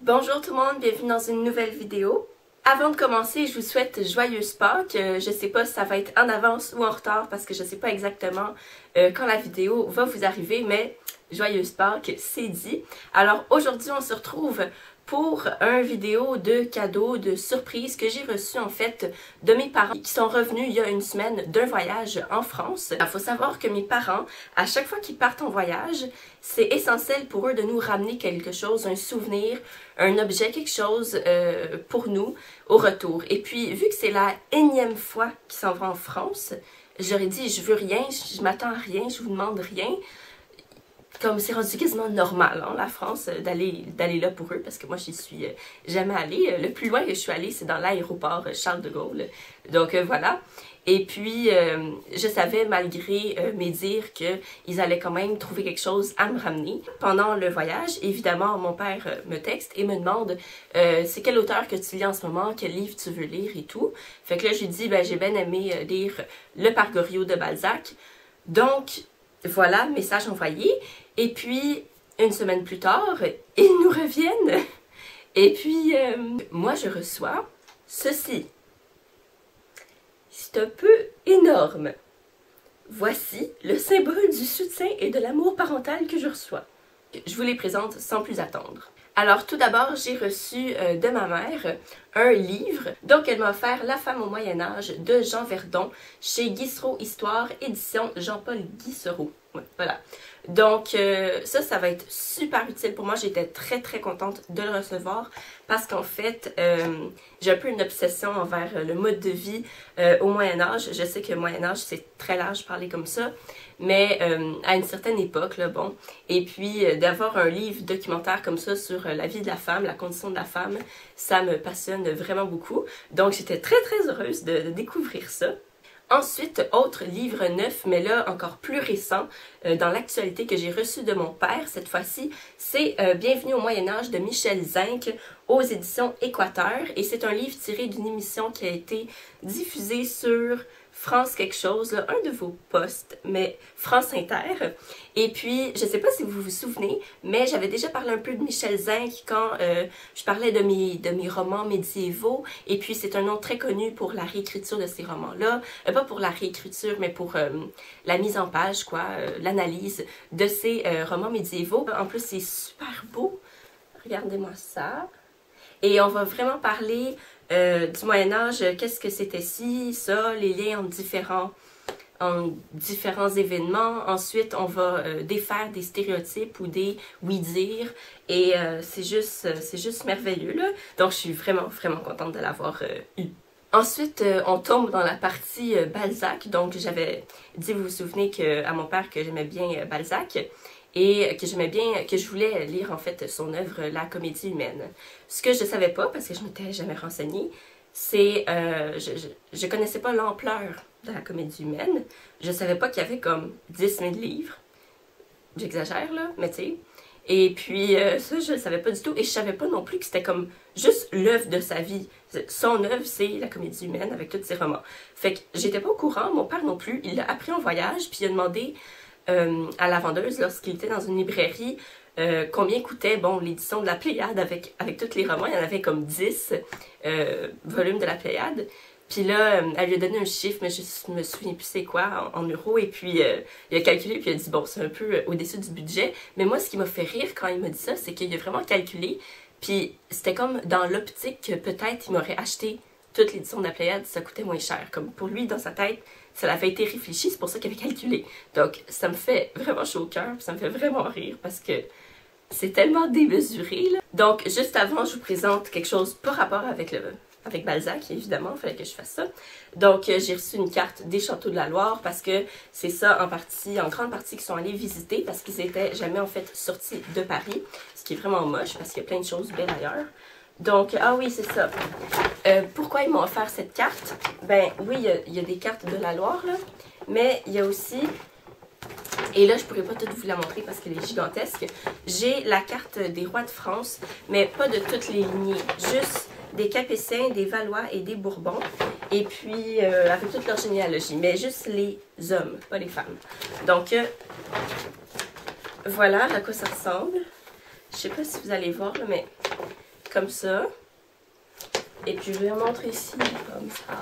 Bonjour tout le monde, bienvenue dans une nouvelle vidéo. Avant de commencer, je vous souhaite joyeuse Pâques. Je sais pas si ça va être en avance ou en retard parce que je sais pas exactement quand la vidéo va vous arriver, mais joyeuse Pâques, c'est dit. Alors aujourd'hui, on se retrouve pour une vidéo de cadeaux, de surprises que j'ai reçu en fait de mes parents qui sont revenus il y a une semaine d'un voyage en France. Il faut savoir que mes parents, à chaque fois qu'ils partent en voyage, c'est essentiel pour eux de nous ramener quelque chose, un souvenir, un objet, quelque chose pour nous au retour. Et puis, vu que c'est la énième fois qu'ils s'en vont en France, j'aurais dit, je veux rien, je m'attends à rien, je vous demande rien. Comme c'est rendu quasiment normal, hein, la France, d'aller là pour eux, parce que moi, j'y suis jamais allée. Le plus loin que je suis allée, c'est dans l'aéroport Charles de Gaulle. Donc, voilà. Et puis, je savais, malgré mes dires, qu'ils allaient quand même trouver quelque chose à me ramener. Pendant le voyage, évidemment, mon père me texte et me demande c'est quel auteur que tu lis en ce moment, quel livre tu veux lire et tout. Fait que là, j'ai dit, ben, j'ai bien aimé lire Le Pargorio de Balzac. Donc, voilà, message envoyé. Et puis, une semaine plus tard, ils nous reviennent. Et puis, moi, je reçois ceci. C'est un peu énorme. Voici le symbole du soutien et de l'amour parental que je reçois. Je vous les présente sans plus attendre. Alors, tout d'abord, j'ai reçu de ma mère un livre. Donc, elle m'a offert La femme au Moyen-Âge de Jean Verdon chez Guissereau Histoire, édition Jean-Paul Guissereau. Ouais, voilà. Donc, ça va être super utile pour moi. J'étais très contente de le recevoir parce qu'en fait, j'ai un peu une obsession envers le mode de vie au Moyen-Âge. Je sais que le Moyen-Âge, c'est très large parler comme ça, mais à une certaine époque, là, bon. Et puis, d'avoir un livre documentaire comme ça sur la vie de la femme, la condition de la femme, ça me passionne vraiment beaucoup. Donc, j'étais très heureuse de découvrir ça. Ensuite, autre livre neuf, mais là encore plus récent, dans l'actualité que j'ai reçu de mon père cette fois-ci, c'est Bienvenue au Moyen-Âge de Michel Zinc aux éditions Équateur. Et c'est un livre tiré d'une émission qui a été diffusée sur France quelque chose, là, un de vos postes, mais France Inter. Et puis, je sais pas si vous vous souvenez, mais j'avais déjà parlé un peu de Michel Zinc quand je parlais de mes romans médiévaux. Et puis, c'est un nom très connu pour la réécriture de ces romans-là. Pas pour la réécriture, mais pour la mise en page, quoi, l'analyse de ces romans médiévaux. En plus, c'est super beau. Regardez-moi ça. Et on va vraiment parler du Moyen-Âge, qu'est-ce que c'était ci, ça, les liens en différents événements. Ensuite, on va défaire des stéréotypes ou des oui-dire. Et c'est juste merveilleux, là. Donc, je suis vraiment contente de l'avoir eu. Ensuite, on tombe dans la partie Balzac. Donc, j'avais dit, vous vous souvenez à mon père que j'aimais bien Balzac. Et que j'aimais bien, que je voulais lire en fait son œuvre La Comédie humaine. Ce que je ne savais pas, parce que je ne m'étais jamais renseignée, c'est je connaissais pas l'ampleur de La Comédie humaine. Je savais pas qu'il y avait comme 10 000 livres. J'exagère là, mais tu sais. Et puis ça, je ne savais pas du tout. Et je savais pas non plus que c'était comme juste l'œuvre de sa vie. Son œuvre, c'est La Comédie humaine avec tous ses romans. Fait que j'étais pas au courant, mon père non plus. Il l'a appris en voyage, puis il a demandé à la vendeuse lorsqu'il était dans une librairie combien coûtait bon, l'édition de la Pléiade avec tous les romans. Il y en avait comme 10 volumes de la Pléiade. Puis là, elle lui a donné un chiffre, mais je me souviens plus c'est quoi, en euros. Et puis, il a calculé, puis il a dit, bon, c'est un peu au-dessus du budget. Mais moi, ce qui m'a fait rire quand il m'a dit ça, c'est qu'il a vraiment calculé. Puis, c'était comme dans l'optique que peut-être il m'aurait acheté toute l'édition de la Pléiade, ça coûtait moins cher. Comme pour lui, dans sa tête, ça avait été réfléchi, c'est pour ça qu'il avait calculé. Donc, ça me fait vraiment chaud au cœur, ça me fait vraiment rire parce que c'est tellement démesuré, là. Donc, juste avant, je vous présente quelque chose par rapport avec Balzac, évidemment, il fallait que je fasse ça. Donc, j'ai reçu une carte des Châteaux de la Loire parce que c'est ça, en grande partie, qu'ils sont allés visiter parce qu'ils n'étaient jamais, en fait, sortis de Paris, ce qui est vraiment moche parce qu'il y a plein de choses belles ailleurs. Donc, ah oui, c'est ça. Pourquoi ils m'ont offert cette carte? Ben oui, il y a des cartes de la Loire, là, mais il y a aussi, et là je pourrais pas toutes vous la montrer parce qu'elle est gigantesque, j'ai la carte des rois de France, mais pas de toutes les lignées, juste des Capétiens, des Valois et des Bourbons, et puis avec toute leur généalogie, mais juste les hommes, pas les femmes. Donc, voilà à quoi ça ressemble. Je sais pas si vous allez voir, là, mais comme ça. Et puis je vais montrer ici, comme ça.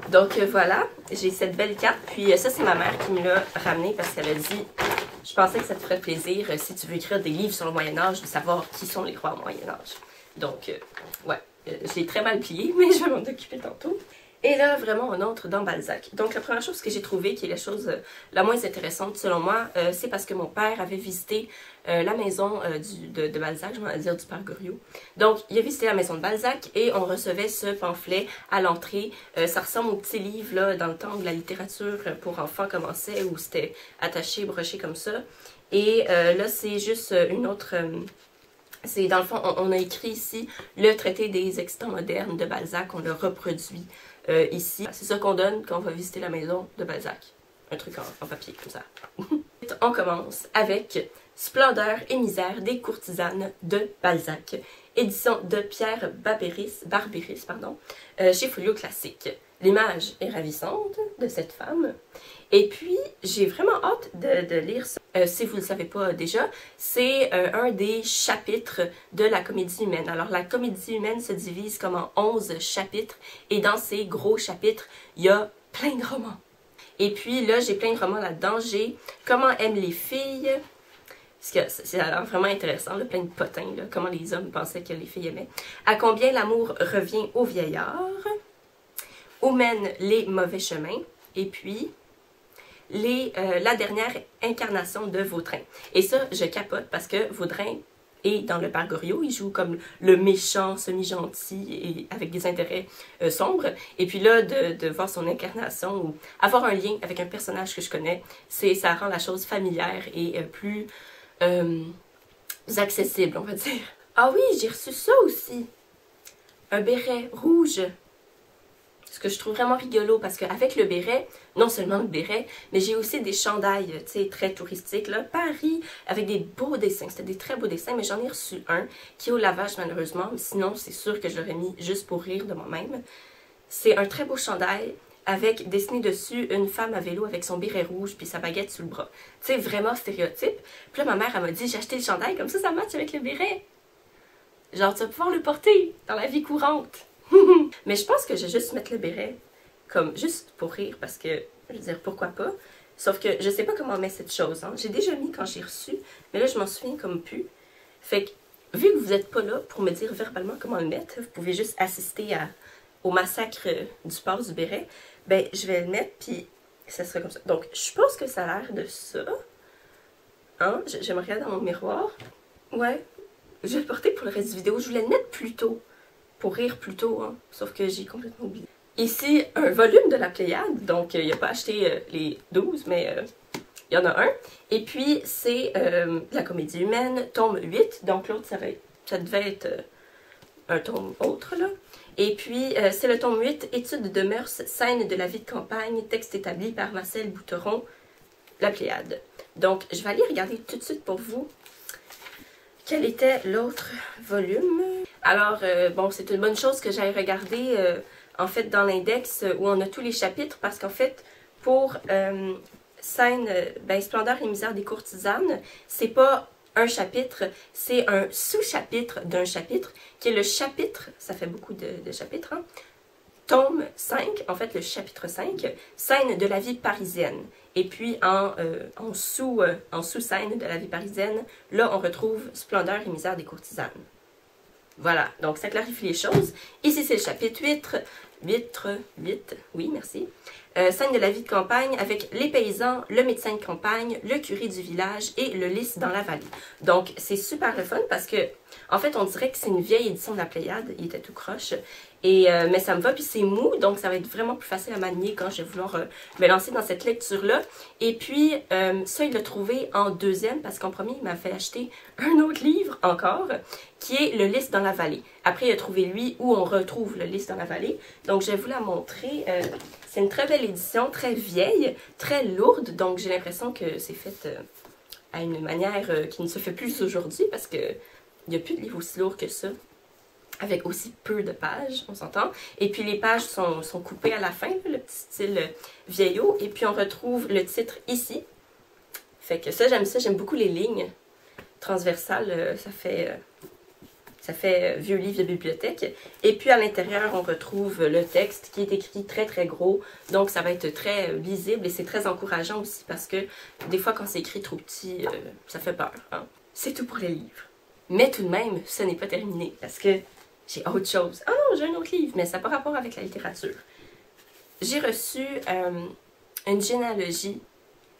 Donc voilà, j'ai cette belle carte. Puis ça, c'est ma mère qui me l'a ramenée parce qu'elle a dit « Je pensais que ça te ferait plaisir si tu veux écrire des livres sur le Moyen-Âge, de savoir qui sont les rois au Moyen-Âge. » Donc, ouais, je l'ai très mal plié, mais je vais m'en occuper tantôt. Et là, vraiment, on entre dans Balzac. Donc, la première chose que j'ai trouvée, qui est la chose la moins intéressante selon moi, c'est parce que mon père avait visité la maison de Balzac, je vais dire du père Goriot. Donc, il a visité la maison de Balzac et on recevait ce pamphlet à l'entrée. Ça ressemble au petit livre, là, dans le temps où la littérature pour enfants commençait, où c'était attaché, broché comme ça. Et là, c'est juste une autre... c'est dans le fond, on a écrit ici le traité des excitants modernes de Balzac, on le reproduit ici. C'est ça qu'on donne quand on va visiter la maison de Balzac. Un truc en papier comme ça. On commence avec Splendeur et misère des courtisanes de Balzac, édition de Pierre Barbéris, chez Folio Classique. L'image est ravissante de cette femme. Et puis, j'ai vraiment hâte de lire ça. Si vous ne le savez pas déjà, c'est un des chapitres de la comédie humaine. Alors, la comédie humaine se divise comme en 11 chapitres. Et dans ces gros chapitres, il y a plein de romans. Et puis là, j'ai plein de romans là-dedans. J'ai Comment aiment les filles. C'est vraiment intéressant, là, plein de potins, là, comment les hommes pensaient que les filles aimaient. À combien l'amour revient au vieillard. Où mènent les mauvais chemins. Et puis... la dernière incarnation de Vautrin. Et ça, je capote parce que Vautrin est dans le père Goriot, il joue comme le méchant, semi-gentil et avec des intérêts sombres. Et puis là, de voir son incarnation ou avoir un lien avec un personnage que je connais, ça rend la chose familière et plus accessible, on va dire. Ah oui, j'ai reçu ça aussi. Un béret rouge. Ce que je trouve vraiment rigolo parce qu'avec le béret, non seulement le béret, mais j'ai aussi des chandails, tu sais, très touristiques, là, Paris, avec des beaux dessins. C'était des très beaux dessins, mais j'en ai reçu un qui est au lavage malheureusement, sinon c'est sûr que je l'aurais mis juste pour rire de moi-même. C'est un très beau chandail avec dessiné dessus une femme à vélo avec son béret rouge puis sa baguette sous le bras. Tu sais, vraiment stéréotype. Puis là, ma mère, elle m'a dit, j'ai acheté le chandail, comme ça match avec le béret. Genre, tu vas pouvoir le porter dans la vie courante. Mais je pense que je vais juste mettre le béret comme juste pour rire parce que, je veux dire, pourquoi pas. Sauf que je sais pas comment mettre cette chose. Hein. J'ai déjà mis quand j'ai reçu, mais là je m'en souviens comme plus. Fait que, vu que vous n'êtes pas là pour me dire verbalement comment le mettre, vous pouvez juste assister au massacre du port du béret, ben je vais le mettre puis ça sera comme ça. Donc je pense que ça a l'air de ça. Hein? Je me regarde dans mon miroir. Ouais, je vais le porter pour le reste du vidéo. Je voulais le mettre plus tôt. Pour rire plus tôt, hein, sauf que j'ai complètement oublié. Ici, un volume de la Pléiade, donc il n'a pas acheté les 12, mais il y en a un. Et puis, c'est la comédie humaine, tome 8, donc l'autre, ça devait être un tome autre, là. Et puis, c'est le tome 8, Études de mœurs, scènes de la vie de campagne, texte établi par Marcel Bouteron, la Pléiade. Donc, je vais aller regarder tout de suite pour vous quel était l'autre volume. Alors, bon, c'est une bonne chose que j'aille regarder, en fait, dans l'index où on a tous les chapitres, parce qu'en fait, pour Splendeur et misère des courtisanes, c'est pas un chapitre, c'est un sous-chapitre d'un chapitre, qui est le chapitre, ça fait beaucoup de chapitres, hein, tome 5, en fait, le chapitre 5, scène de la vie parisienne. Et puis, en sous-scène de la vie parisienne, là, on retrouve Splendeur et misère des courtisanes. Voilà, donc ça clarifie les choses. Ici, c'est le chapitre 8, oui, merci. Scène de la vie de campagne avec les paysans, le médecin de campagne, le curé du village et le lys dans la vallée. Donc, c'est super le fun parce que, en fait, on dirait que c'est une vieille édition de la Pléiade. Il était tout croche. Mais ça me va, puis c'est mou, donc ça va être vraiment plus facile à manier quand je vais vouloir me lancer dans cette lecture-là. Et puis, ça, il l'a trouvé en deuxième, parce qu'en premier, il m'a fait acheter un autre livre encore, qui est Le lys dans la vallée. Après, il a trouvé lui où on retrouve le lys dans la vallée. Donc, je vais vous la montrer. C'est une très belle édition, très vieille, très lourde, donc j'ai l'impression que c'est fait à une manière qui ne se fait plus aujourd'hui, parce que il n'y a plus de livres aussi lourds que ça, avec aussi peu de pages, on s'entend. Et puis les pages sont coupées à la fin, le petit style vieillot. Et puis on retrouve le titre ici. Fait que ça, j'aime beaucoup les lignes. transversale, ça fait vieux livre de bibliothèque. Et puis à l'intérieur, on retrouve le texte qui est écrit très très gros. Donc ça va être très lisible et c'est très encourageant aussi parce que des fois quand c'est écrit trop petit, ça fait peur. Hein? C'est tout pour les livres. Mais tout de même, ce n'est pas terminé parce que j'ai autre chose. Ah non, j'ai un autre livre, mais ça n'a pas rapport avec la littérature. J'ai reçu une généalogie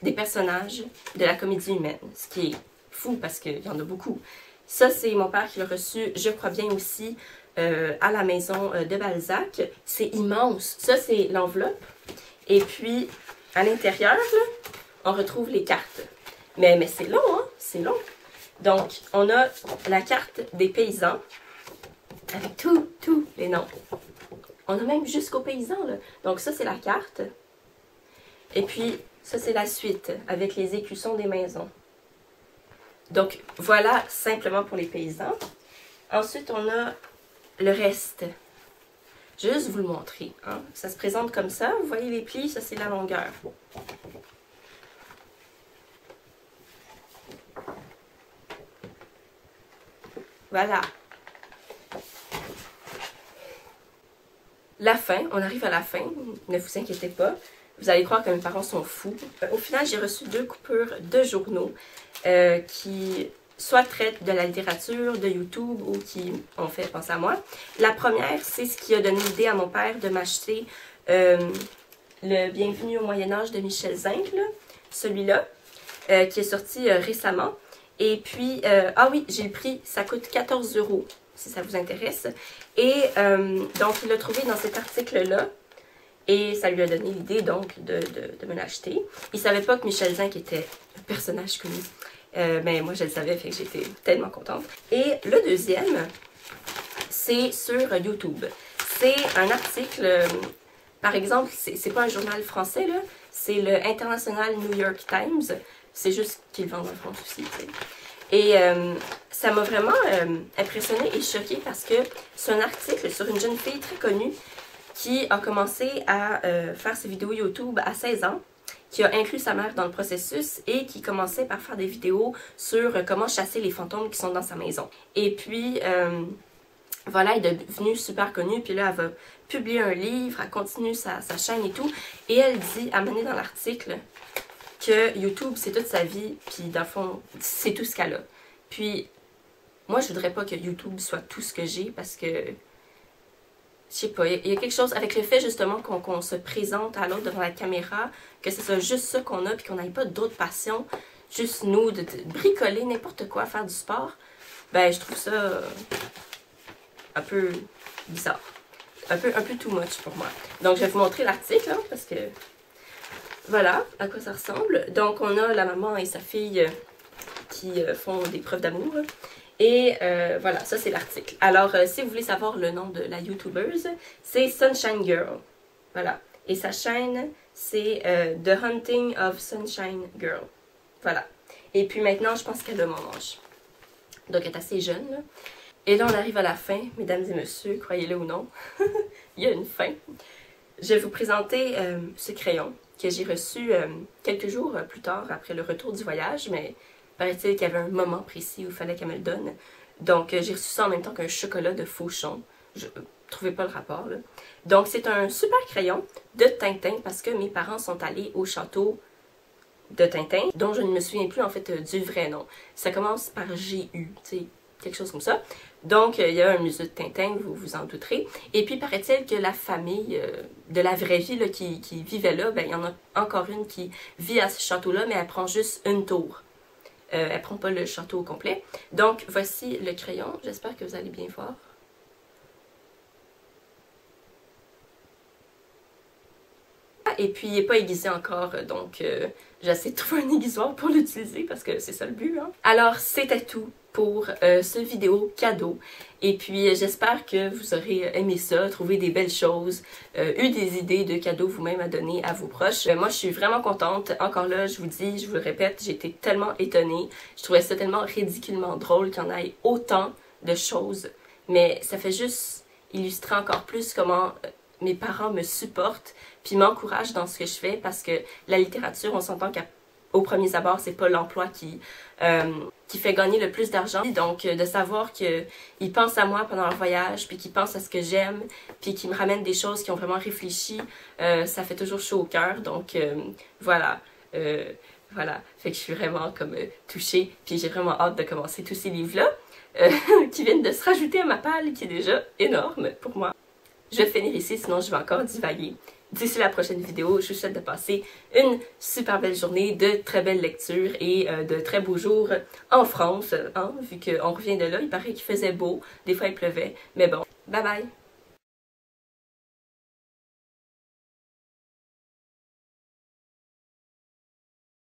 des personnages de la comédie humaine, ce qui est fou parce qu'il y en a beaucoup. Ça, c'est mon père qui l'a reçu, je crois bien aussi, à la maison de Balzac. C'est immense. Ça, c'est l'enveloppe. Et puis, à l'intérieur, là, on retrouve les cartes. Mais c'est long, hein? C'est long. Donc, on a la carte des paysans, avec tous les noms. On a même jusqu'aux paysans, là. Donc, ça, c'est la carte. Et puis, ça, c'est la suite, avec les écussons des maisons. Donc, voilà simplement pour les paysans. Ensuite, on a le reste. Je vais juste vous le montrer. Hein. Ça se présente comme ça. Vous voyez les plis, ça, c'est la longueur. Voilà. La fin, on arrive à la fin. Ne vous inquiétez pas. Vous allez croire que mes parents sont fous. Au final, j'ai reçu 2 coupures de journaux qui soit traitent de la littérature, de YouTube ou qui ont fait penser à moi. La première, c'est ce qui a donné l'idée à mon père de m'acheter le Bienvenue au Moyen-Âge de Michel Zinc, celui-là, qui est sorti récemment. Et puis, ah oui, j'ai le prix, ça coûte 14 € si ça vous intéresse. Et donc, il l'a trouvé dans cet article-là. Et ça lui a donné l'idée, donc, de me l'acheter. Il savait pas que Michel Zinc était un personnage connu. Mais moi, je le savais, fait que j'étais tellement contente. Et le deuxième, c'est sur YouTube. C'est un article, par exemple, c'est pas un journal français, là. C'est le International New York Times. C'est juste qu'ils vendent en France aussi, tu sais. Et ça m'a vraiment impressionnée et choquée parce que c'est un article sur une jeune fille très connue qui a commencé à faire ses vidéos YouTube à 16 ans, qui a inclus sa mère dans le processus et qui commençait par faire des vidéos sur comment chasser les fantômes qui sont dans sa maison. Et puis, voilà, elle est devenue super connue, puis là, elle va publier un livre, elle continue sa chaîne et tout, et elle dit, à mener dans l'article, que YouTube, c'est toute sa vie, puis dans le fond, c'est tout ce qu'elle a. Puis, moi, je voudrais pas que YouTube soit tout ce que j'ai, parce que je sais pas, il y a quelque chose avec le fait justement qu'on se présente à l'autre devant la caméra, que c'est ça, juste ça qu'on a, puis qu'on n'ait pas d'autres passions, juste nous, de bricoler n'importe quoi, faire du sport, ben je trouve ça un peu bizarre, un peu too much pour moi. Donc je vais vous montrer l'article, hein, parce que voilà à quoi ça ressemble. Donc on a la maman et sa fille qui font des preuves d'amour. Et voilà, ça c'est l'article. Alors, si vous voulez savoir le nom de la YouTubeuse, c'est Sunshine Girl. Voilà. Et sa chaîne, c'est The Hunting of Sunshine Girl. Voilà. Et puis maintenant, je pense qu'elle a mon âge. Donc, elle est assez jeune, là. Et là, on arrive à la fin, mesdames et messieurs, croyez-le ou non. Il y a une fin. Je vais vous présenter ce crayon que j'ai reçu quelques jours plus tard après le retour du voyage, mais paraît-il qu'il y avait un moment précis où il fallait qu'elle me le donne. Donc, j'ai reçu ça en même temps qu'un chocolat de Fauchon. Je ne trouvais pas le rapport, là. Donc, c'est un super crayon de Tintin parce que mes parents sont allés au château de Tintin, dont je ne me souviens plus, en fait, du vrai nom. Ça commence par G-U, tu sais, quelque chose comme ça. Donc, il y a un musée de Tintin, vous vous en douterez. Et puis, paraît-il que la famille de la vraie vie là, qui vivait là, ben, il y en a encore une qui vit à ce château-là, mais elle prend juste une tour. Elle prend pas le château au complet. Donc, voici le crayon. J'espère que vous allez bien voir. Et puis, il n'est pas aiguisé encore, donc j'essaie de trouver un aiguisoir pour l'utiliser parce que c'est ça le but. Hein? Alors, c'était tout pour ce vidéo cadeau. Et puis, j'espère que vous aurez aimé ça, trouvé des belles choses, eu des idées de cadeaux vous-même à donner à vos proches. Moi, je suis vraiment contente. Encore là, je vous dis, je vous le répète, j'ai été tellement étonnée. Je trouvais ça tellement ridiculement drôle qu'il y en ait autant de choses. Mais ça fait juste illustrer encore plus comment mes parents me supportent puis m'encouragent dans ce que je fais parce que la littérature, on s'entend qu'elle au premier abord, c'est pas l'emploi qui fait gagner le plus d'argent. Donc, de savoir qu'ils pensent à moi pendant leur voyage, puis qu'ils pensent à ce que j'aime, puis qu'ils me ramènent des choses qu'ils ont vraiment réfléchi, ça fait toujours chaud au cœur. Donc, voilà. Voilà. Fait que je suis vraiment comme touchée, puis j'ai vraiment hâte de commencer tous ces livres-là qui viennent de se rajouter à ma palle, qui est déjà énorme pour moi. Je vais finir ici, sinon je vais encore divaguer. D'ici la prochaine vidéo, je vous souhaite de passer une super belle journée, de très belles lectures et de très beaux jours en France, hein, vu qu'on revient de là, il paraît qu'il faisait beau, des fois il pleuvait, mais bon, bye bye!